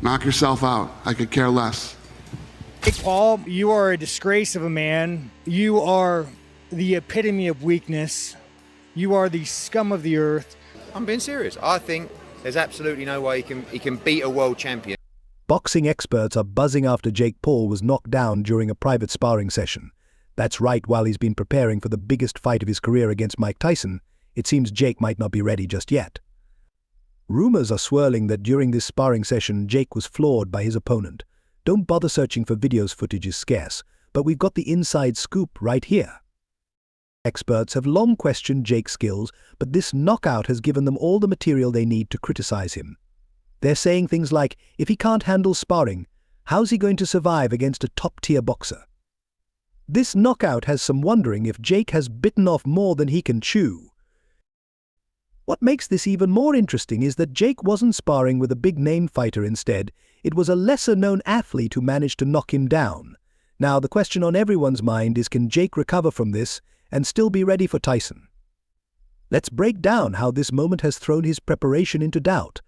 Knock yourself out. I could care less. Jake Paul, you are a disgrace of a man. You are the epitome of weakness. You are the scum of the earth. I'm being serious. I think there's absolutely no way he can beat a world champion. Boxing experts are buzzing after Jake Paul was knocked down during a private sparring session. That's right, while he's been preparing for the biggest fight of his career against Mike Tyson, it seems Jake might not be ready just yet. Rumors are swirling that during this sparring session, Jake was floored by his opponent. Don't bother searching for videos, footage is scarce, but we've got the inside scoop right here. Experts have long questioned Jake's skills, but this knockout has given them all the material they need to criticize him. They're saying things like, if he can't handle sparring, how's he going to survive against a top-tier boxer? This knockout has some wondering if Jake has bitten off more than he can chew. What makes this even more interesting is that Jake wasn't sparring with a big-name fighter instead. It was a lesser-known athlete who managed to knock him down. Now, the question on everyone's mind is, can Jake recover from this and still be ready for Tyson? Let's break down how this moment has thrown his preparation into doubt.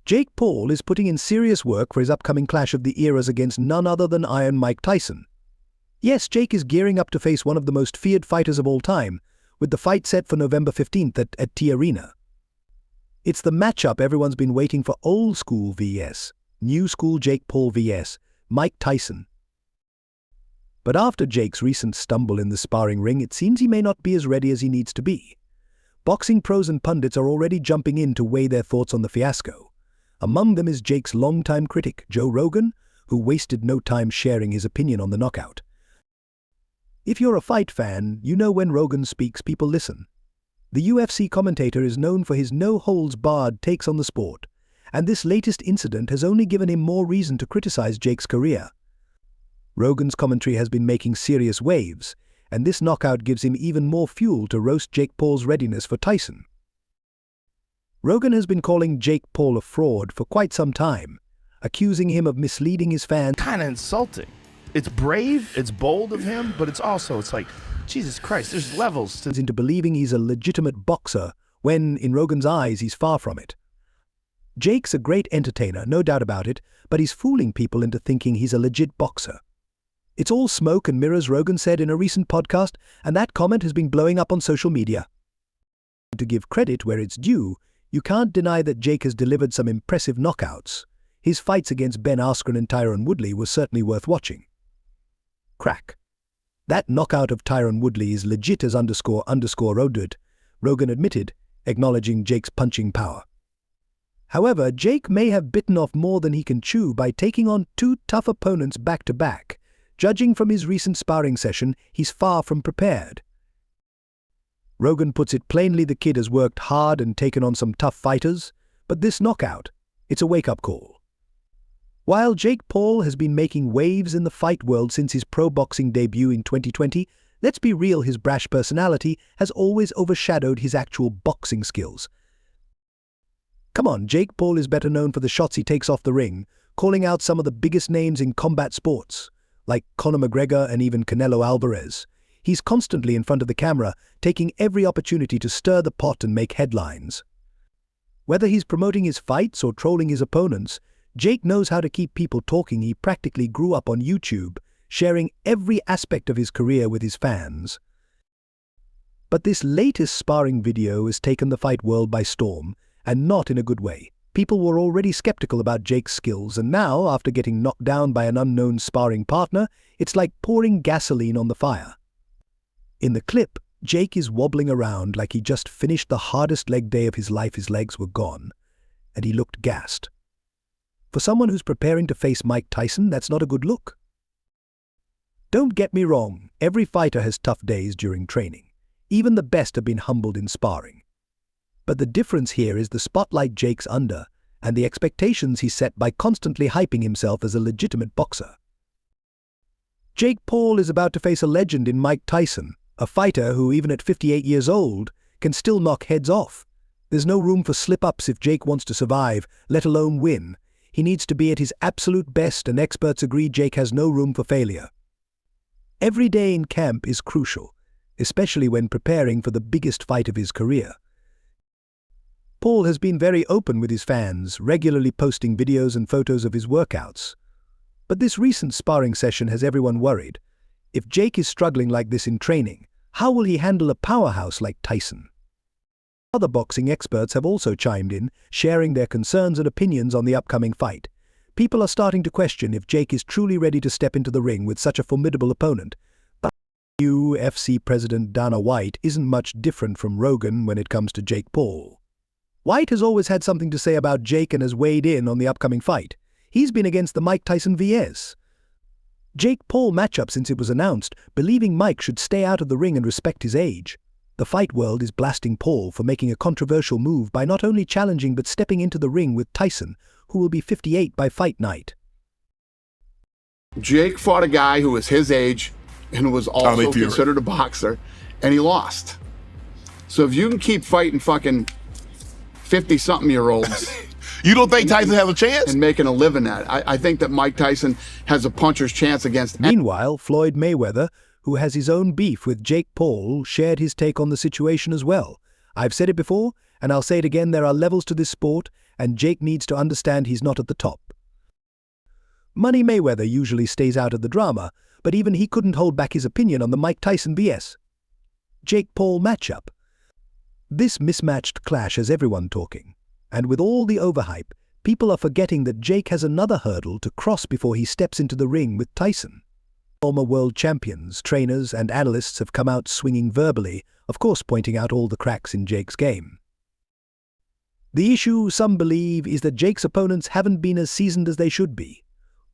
Jake Paul is putting in serious work for his upcoming clash of the eras against none other than Iron Mike Tyson. Yes, Jake is gearing up to face one of the most feared fighters of all time, with the fight set for November 15th at T Arena. It's the matchup everyone's been waiting for: old school vs. new school Jake Paul vs. Mike Tyson. But after Jake's recent stumble in the sparring ring, it seems he may not be as ready as he needs to be. Boxing pros and pundits are already jumping in to weigh their thoughts on the fiasco. Among them is Jake's longtime critic, Joe Rogan, who wasted no time sharing his opinion on the knockout. If you're a fight fan, you know when Rogan speaks, people listen. The UFC commentator is known for his no-holds-barred takes on the sport, and this latest incident has only given him more reason to criticize Jake's career. Rogan's commentary has been making serious waves, and this knockout gives him even more fuel to roast Jake Paul's readiness for Tyson. Rogan has been calling Jake Paul a fraud for quite some time, accusing him of misleading his fans. Kind of insulting. It's brave, it's bold of him, but it's like, Jesus Christ, there's levels to into believing he's a legitimate boxer, when, in Rogan's eyes, he's far from it. Jake's a great entertainer, no doubt about it, but he's fooling people into thinking he's a legit boxer. It's all smoke and mirrors, Rogan said in a recent podcast, and that comment has been blowing up on social media. To give credit where it's due, you can't deny that Jake has delivered some impressive knockouts. His fights against Ben Askren and Tyron Woodley were certainly worth watching. Crack. That knockout of Tyron Woodley is legit as Rogan admitted, acknowledging Jake's punching power. However, Jake may have bitten off more than he can chew by taking on two tough opponents back-to-back. Judging from his recent sparring session, he's far from prepared. Rogan puts it plainly, the kid has worked hard and taken on some tough fighters, but this knockout, it's a wake-up call. While Jake Paul has been making waves in the fight world since his pro boxing debut in 2020, let's be real, his brash personality has always overshadowed his actual boxing skills. Come on, Jake Paul is better known for the shots he takes off the ring, calling out some of the biggest names in combat sports, like Conor McGregor and even Canelo Alvarez. He's constantly in front of the camera, taking every opportunity to stir the pot and make headlines. Whether he's promoting his fights or trolling his opponents, Jake knows how to keep people talking. He practically grew up on YouTube, sharing every aspect of his career with his fans. But this latest sparring video has taken the fight world by storm, and not in a good way. People were already skeptical about Jake's skills, and now, after getting knocked down by an unknown sparring partner, it's like pouring gasoline on the fire. In the clip, Jake is wobbling around like he just finished the hardest leg day of his life. His legs were gone, and he looked gassed. For someone who's preparing to face Mike Tyson, that's not a good look. Don't get me wrong, every fighter has tough days during training. Even the best have been humbled in sparring. But the difference here is the spotlight Jake's under, and the expectations he set by constantly hyping himself as a legitimate boxer. Jake Paul is about to face a legend in Mike Tyson, a fighter who, even at 58 years old, can still knock heads off. There's no room for slip-ups if Jake wants to survive, let alone win. He needs to be at his absolute best, and experts agree Jake has no room for failure. Every day in camp is crucial, especially when preparing for the biggest fight of his career. Paul has been very open with his fans, regularly posting videos and photos of his workouts. But this recent sparring session has everyone worried. If Jake is struggling like this in training, how will he handle a powerhouse like Tyson? Other boxing experts have also chimed in, sharing their concerns and opinions on the upcoming fight. People are starting to question if Jake is truly ready to step into the ring with such a formidable opponent. But UFC President Dana White isn't much different from Rogan when it comes to Jake Paul. White has always had something to say about Jake and has weighed in on the upcoming fight. He's been against the Mike Tyson vs. Jake Paul matchup since it was announced, believing Mike should stay out of the ring and respect his age. The fight world is blasting Paul for making a controversial move by not only challenging but stepping into the ring with Tyson, who will be 58 by fight night. Jake fought a guy who was his age and was also considered a boxer, and he lost. So if you can keep fighting fucking 50-something-year-olds You don't think Tyson has a chance? and making a living at it, I think that Mike Tyson has a puncher's chance against Meanwhile, Floyd Mayweather, who has his own beef with Jake Paul, shared his take on the situation as well. I've said it before, and I'll say it again, there are levels to this sport, and Jake needs to understand he's not at the top. Money Mayweather usually stays out of the drama, but even he couldn't hold back his opinion on the Mike Tyson vs. Jake Paul matchup. This mismatched clash has everyone talking, and with all the overhype, people are forgetting that Jake has another hurdle to cross before he steps into the ring with Tyson. Former world champions, trainers, and analysts have come out swinging verbally, of course pointing out all the cracks in Jake's game. The issue, some believe, is that Jake's opponents haven't been as seasoned as they should be.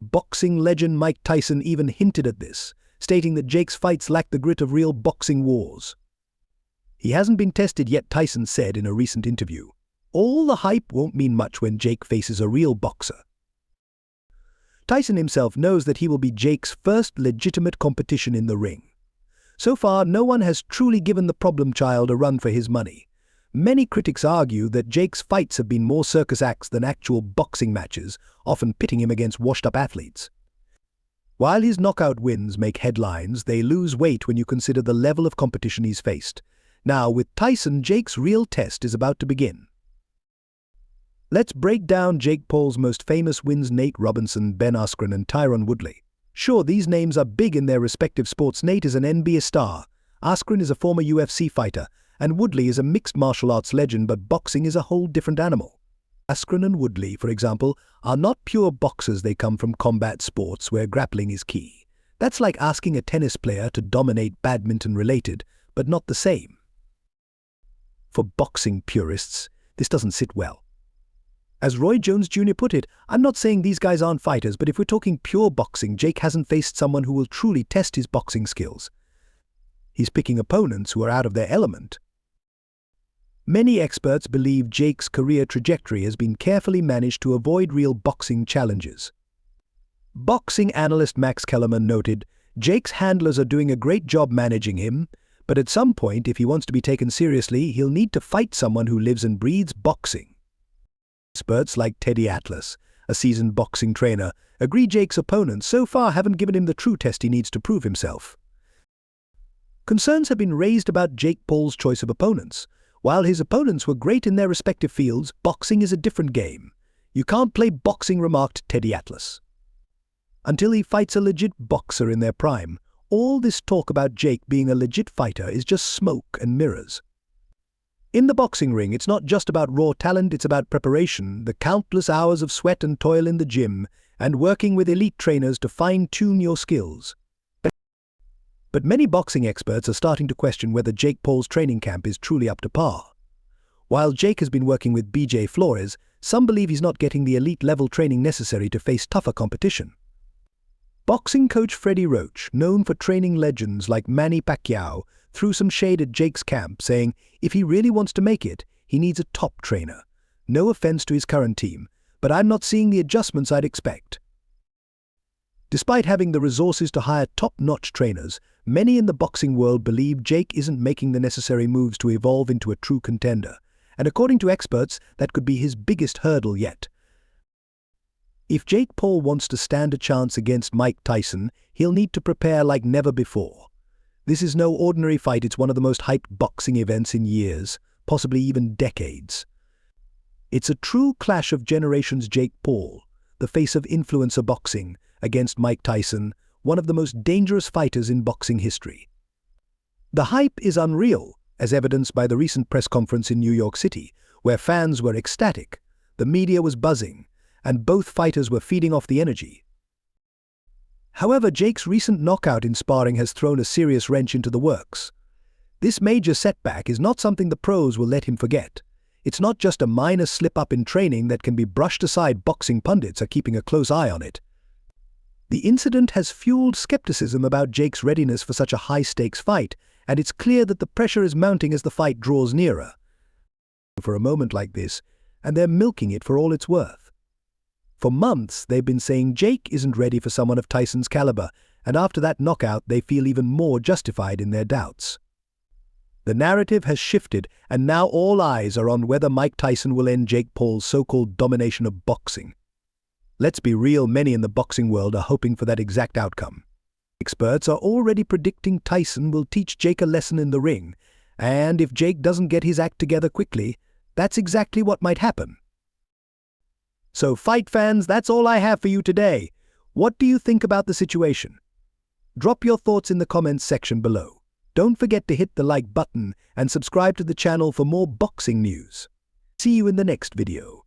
Boxing legend Mike Tyson even hinted at this, stating that Jake's fights lack the grit of real boxing wars. He hasn't been tested yet, Tyson said in a recent interview. All the hype won't mean much when Jake faces a real boxer. Tyson himself knows that he will be Jake's first legitimate competition in the ring. So far, no one has truly given the problem child a run for his money. Many critics argue that Jake's fights have been more circus acts than actual boxing matches, often pitting him against washed-up athletes. While his knockout wins make headlines, they lose weight when you consider the level of competition he's faced. Now, with Tyson, Jake's real test is about to begin. Let's break down Jake Paul's most famous wins: Nate Robinson, Ben Askren, and Tyron Woodley. Sure, these names are big in their respective sports. Nate is an NBA star, Askren is a former UFC fighter, and Woodley is a mixed martial arts legend, but boxing is a whole different animal. Askren and Woodley, for example, are not pure boxers. They come from combat sports where grappling is key. That's like asking a tennis player to dominate badminton-related, but not the same. For boxing purists, this doesn't sit well. As Roy Jones Jr. put it, I'm not saying these guys aren't fighters, but if we're talking pure boxing, Jake hasn't faced someone who will truly test his boxing skills. He's picking opponents who are out of their element. Many experts believe Jake's career trajectory has been carefully managed to avoid real boxing challenges. Boxing analyst Max Kellerman noted, Jake's handlers are doing a great job managing him, but at some point, if he wants to be taken seriously, he'll need to fight someone who lives and breathes boxing. Experts like Teddy Atlas, a seasoned boxing trainer, agree Jake's opponents so far haven't given him the true test he needs to prove himself. Concerns have been raised about Jake Paul's choice of opponents. While his opponents were great in their respective fields, boxing is a different game. You can't play boxing, remarked Teddy Atlas. Until he fights a legit boxer in their prime, all this talk about Jake being a legit fighter is just smoke and mirrors. In the boxing ring, it's not just about raw talent, it's about preparation, the countless hours of sweat and toil in the gym, and working with elite trainers to fine-tune your skills. But many boxing experts are starting to question whether Jake Paul's training camp is truly up to par. While Jake has been working with BJ Flores, some believe he's not getting the elite-level training necessary to face tougher competition. Boxing coach Freddie Roach, known for training legends like Manny Pacquiao, threw some shade at Jake's camp, saying if he really wants to make it, he needs a top trainer. No offense to his current team, but I'm not seeing the adjustments I'd expect. Despite having the resources to hire top-notch trainers, many in the boxing world believe Jake isn't making the necessary moves to evolve into a true contender, and according to experts, that could be his biggest hurdle yet. If Jake Paul wants to stand a chance against Mike Tyson, he'll need to prepare like never before. This is no ordinary fight, it's one of the most hyped boxing events in years, possibly even decades. It's a true clash of generations. Jake Paul, the face of influencer boxing, against Mike Tyson, one of the most dangerous fighters in boxing history. The hype is unreal, as evidenced by the recent press conference in New York City, where fans were ecstatic, the media was buzzing, and both fighters were feeding off the energy. However, Jake's recent knockout in sparring has thrown a serious wrench into the works. This major setback is not something the pros will let him forget. It's not just a minor slip-up in training that can be brushed aside. Boxing pundits are keeping a close eye on it. The incident has fueled skepticism about Jake's readiness for such a high-stakes fight, and it's clear that the pressure is mounting as the fight draws nearer. For a moment like this, and they're milking it for all it's worth. For months, they've been saying Jake isn't ready for someone of Tyson's caliber, and after that knockout, they feel even more justified in their doubts. The narrative has shifted, and now all eyes are on whether Mike Tyson will end Jake Paul's so-called domination of boxing. Let's be real, many in the boxing world are hoping for that exact outcome. Experts are already predicting Tyson will teach Jake a lesson in the ring, and if Jake doesn't get his act together quickly, that's exactly what might happen. So, fight fans, that's all I have for you today. What do you think about the situation? Drop your thoughts in the comments section below. Don't forget to hit the like button and subscribe to the channel for more boxing news. See you in the next video.